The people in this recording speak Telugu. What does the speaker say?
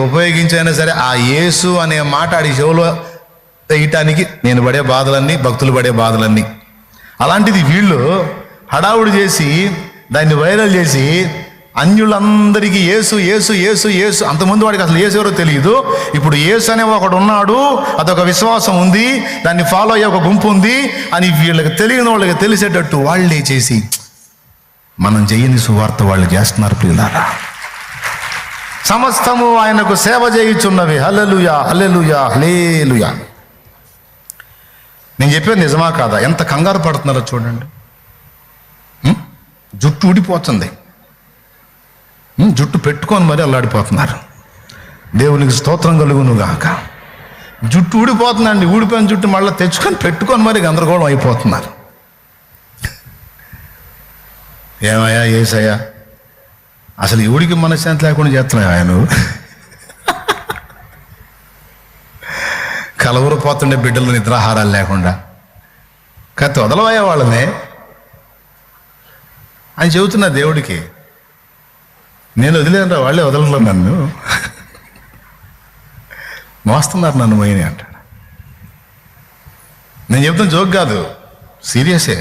ఉపయోగించైనా సరే ఆ యేసు అనే మాట ఆడి చెవులో వేయటానికి నేను పడే బాధలన్నీ, భక్తులు పడే బాధలన్నీ. అలాంటిది వీళ్ళు హడావుడి చేసి దాన్ని వైరల్ చేసి అన్యులందరికీ యేసు యేసు యేసు యేసు. అంతకుముందు వాడికి అసలు యేసు ఎవరో తెలియదు. ఇప్పుడు యేసు అనే ఒకడు ఉన్నాడు, అదొక విశ్వాసం ఉంది, దాన్ని ఫాలో అయ్యే ఒక గుంపు ఉంది అని వీళ్ళకి తెలియని వాళ్ళకి తెలిసేటట్టు వాళ్ళే చేసి మనం చెయ్యని సువార్త వాళ్ళు చేస్తున్నారు. ప్రియులారా, సమస్తము ఆయనకు సేవ చేయుచున్నవి. హల్లెలూయా హల్లెలూయా హల్లెలూయా. నేను చెప్పేది నిజమా కాదా? ఎంత కంగారు పడుతున్నారో చూడండి. జుట్టు ఊడిపోతుంది, జుట్టు పెట్టుకొని మరి అల్లాడిపోతున్నారు. దేవునికి స్తోత్రం కలుగును గాక. జుట్టు ఊడిపోతుందండి, ఊడిపోయిన జుట్టు మళ్ళీ తెచ్చుకొని పెట్టుకొని మరి గందరగోళం అయిపోతున్నారు. ఏమయ్యా ఏసయ్యా, అసలు ఎవడికి మనశ్శాంతి లేకుండా చేస్తున్నావు ఆయన? కలవరపోతుండే బిడ్డలు నిద్రాహారాలు లేకుండా కత్తి వదలవయ్యా వాళ్ళని అని చెబుతున్నా దేవుడికి. నేను వదిలేనరా, వాళ్ళే వదలరు నన్ను, మోస్తున్నారు నన్ను పోయినాయి అంటాడు. నేను చెప్తాను, జోక్ కాదు, సీరియసే.